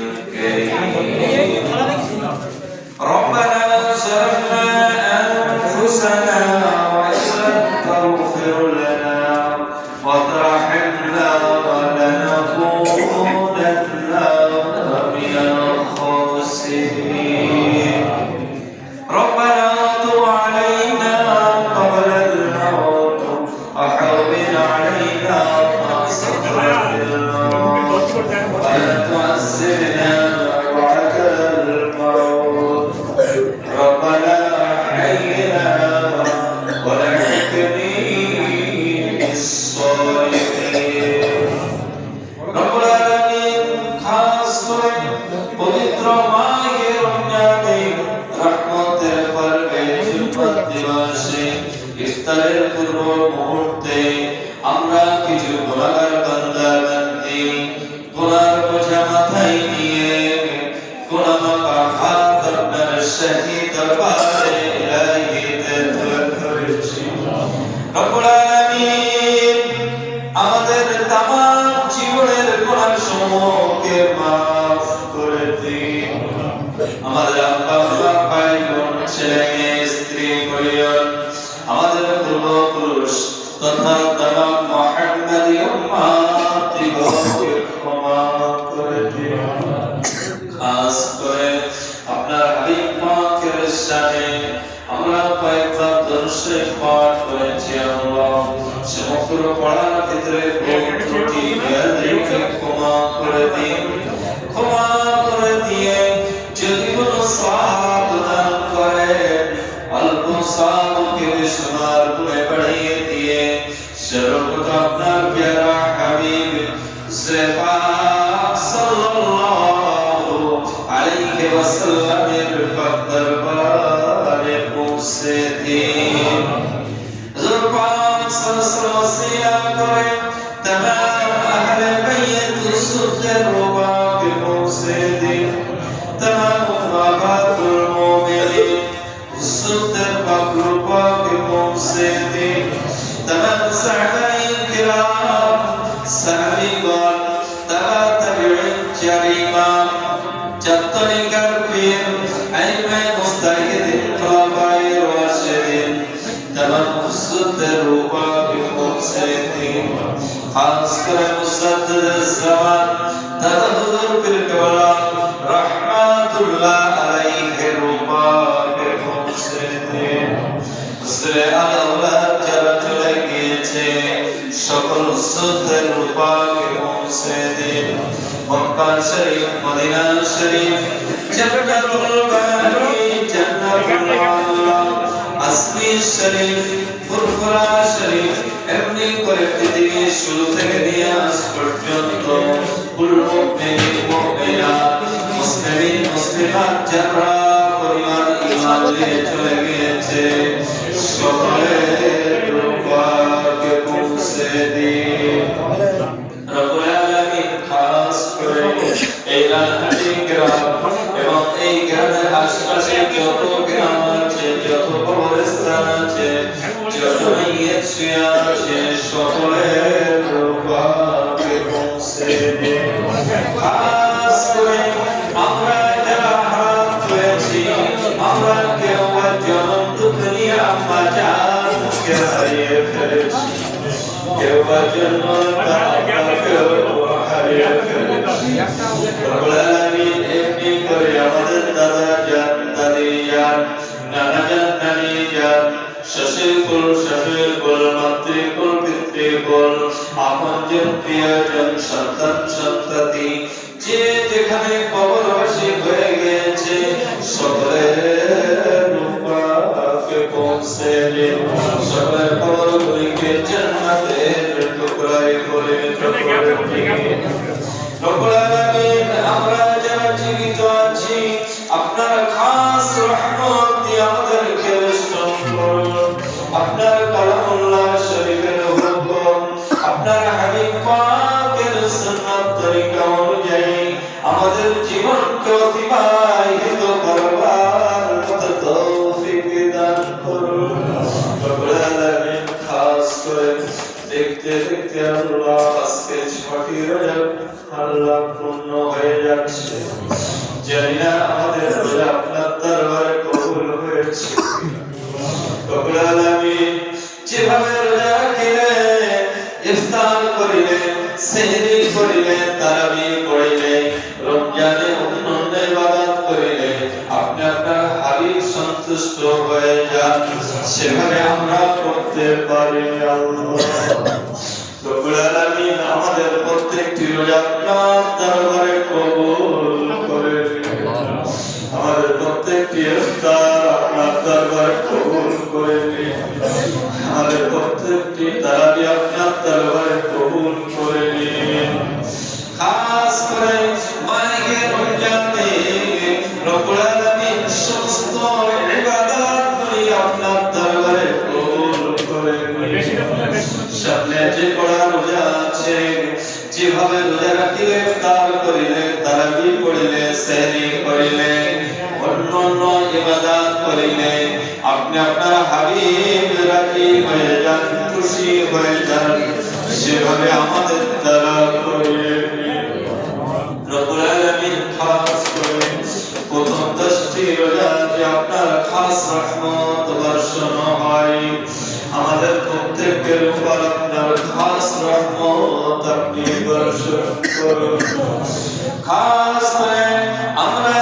الكريم ربنا ظلمنا أنفسنا وإن لم تغفر لنا وترحمنا لنكونن من الخاسرين ربنا تب علينا قبل الموت وحول علينا صبرا ولا تعذبنا بعد الموت ربنا حينا ولحقني بالصالحين رب العالمين খাস করে পবিত্র মাহে রমজানে রহমতের পর্বে জুম্মাত দিবসে ইফতারের পূর্ব মুহূর্তে আমরা কিছু গুনাহগার বান্দা বান্দি গুনার বোঝা মাথায় নিয়ে গুনাহগার হাত আপনার শাহী দরবারে ইলাহিতে ধরেছি রব্বুল আলামিন আমাদের तमाम জীবনের গুনাহসমূহকে maaf করে দিন আমাদের আব্বা আম্মা ভাই বোন ছেলে মেয়ে স্ত্রী পরিবার আমাদের পূর্বপুরুষ তথা तमाम মুহাম্মাদি উম্মতকে ক্ষমা করে দিন খাস করে আপনার হাবিব পাকের শানে আমরা কয়েকবার দরুদ পাঠ করেছি আল্লাহ সমগ্র পড়ার ক্ষেত্রে ভুল ত্রুটি বেয়াদবিকে ক্ষমা করে দিন ক্ষমা করে দিয়ে যদি কোনো সওয়াব দান করেন অল্প সওয়াবকে সোনার গুণে বাড়িয়ে দিয়ে সর্বদা আপনার প্যারা হাবিব পাক সাল্লাল্লাহু আলাইহি ওয়াসাল্লামের পাক দরবারে পৌঁছে দিন হুজুর পাক সাল্লাল্লাহু করে तमाम अहले बैत सुद्दर रुबाके पहुंचे दिन तमाम वफातुल मोमिनीन सुद्दर रुबाके पहुंचे दिन तमाम सहाबाए किराम साहिबान ताबईन जरीमान जत्तनिकर पीर इल्मे मुस्ताहिदीन खलाफाए राशिदीन तमाम सुद्दर रुबाके पहुंचे दिन खास कर मुसद्दद ज़मान दादा हुजूर पीर केवला रहमतुल्लाह अलैहि रुबा के पहुंचे थे उसरे আল্লাহ যারা চলে গিয়েছে সকল সুদ্দের রূপা के पहुंचे थे মক্কা শরীফ মদিনা শরীফ জান্নাতুল বাকি জান্নাতুল আল্লাহ আসমি শরীফ ফুরফুরা শরীফ এমনি করে পৃথিবী শুরু থেকে নিয়ে আজ পর্যন্ত কুল মুমিন মুমিনাত মুসলিমিন মুসলিমাত যারা পরিমাণ ঈমান নিয়ে চলে গিয়েছে সকলের রূপকে পৌঁছে দিন রব্বুল আলামিন খাস করে এই রাজধানী গ্রাম এবং এই গ্রামের আশপাশে যত গ্রাম আছে যত কবরস্থান আছে যত মাইয়াত শুয়ে আছে সকলের রূপকে পৌঁছে দিন খাস করে আমরা যারা হারাম হয়েছি আমরা কেউ জনম দুঃখ নিয়ে আম্মা জানকে হারিয়ে ফেলেছি কেউ জন্ম কেউ হারিয়ে ফেলেছি রব্বুল আলামিন এমনি করে আমাদের দাদা জান দাদি জান নানা জান নানি জান শ্বশুর কুল মাতৃকুল পিতৃকুল আপনজন প্রিয়জন সন্তান সন্ততি যে যেখানে কবরবাসী হয়ে গিয়েছে সকলের রূপকে পৌঁছে দিন সকলের কবরগুলিকে জান্নাতের টুকরায় পরিণত করে দিন রব্বুল আলামিন আমরা যারা জীবিত আছি আপনার খাস রহমত দিয়ে আমাদেরকে বেষ্টন করুন আপনার কালামুল্লাহ শরীফের হুকুম আপনার হাবিব পাকের সুন্নাত তরিকা অনুযায়ী আমাদের জীবনকে অতিবাহিত করবার মতো তৌফিক দান করুন রব্বুল আলামিন খাস করে দেখতে দেখতে আল্লাহ আজকে 6টি রজব আল্লাহ পূর্ণ হয়ে যাচ্ছে জানি না আমাদের রোজা আপনার দরবারে কবুল হয়েছে রব্বুল আলামিন যেভাবে রোজা রাখিলে ইফতার করিলে সেহরি করিলে তারাবি পড়িলে রমজানে অন্যান্য ইবাদত করিলে আপনি আপনার হাবিব সন্তুষ্ট হয়ে যান সেভাবে আমরা করতে পারি আল্লাহ রব্বুল আলামিন আমাদের প্রত্যেকটি রোজা আপনার দরবারে কবুল করে নিন আমাদের প্রত্যেকটি ইফতার আপনার দরবারে কবুল করে নিন আমাদের প্রত্যেকটি তারাবি আপনার দরবারে কবুল করে নিন খাস করে মাহে রমজানে রব্বুল আলামিন সমস্ত ইবাদতগুলি আপনার দরবারে কবুল করে নিন সামনে যে পড়া রোজা আছে যেভাবে রোজা রাখিলে ইফতার করিলে তারাবি পড়িলে সেহরি করিলে অন্যান্য ইবাদত করিলে আপনি আপনার হাবিব রাজি হয়ে যান খুশি হয়ে যান সেভাবে আমাদের দ্বারা করিয়ে রব্বুল আলামিন খাস করে প্রথম 10টি রোজা যে আপনার খাস রহমত বর্ষণ হয় আমাদের প্রত্যেকের উপর আপনার খাস রহমত আপনি বর্ষণ করুন খাস করে আমরা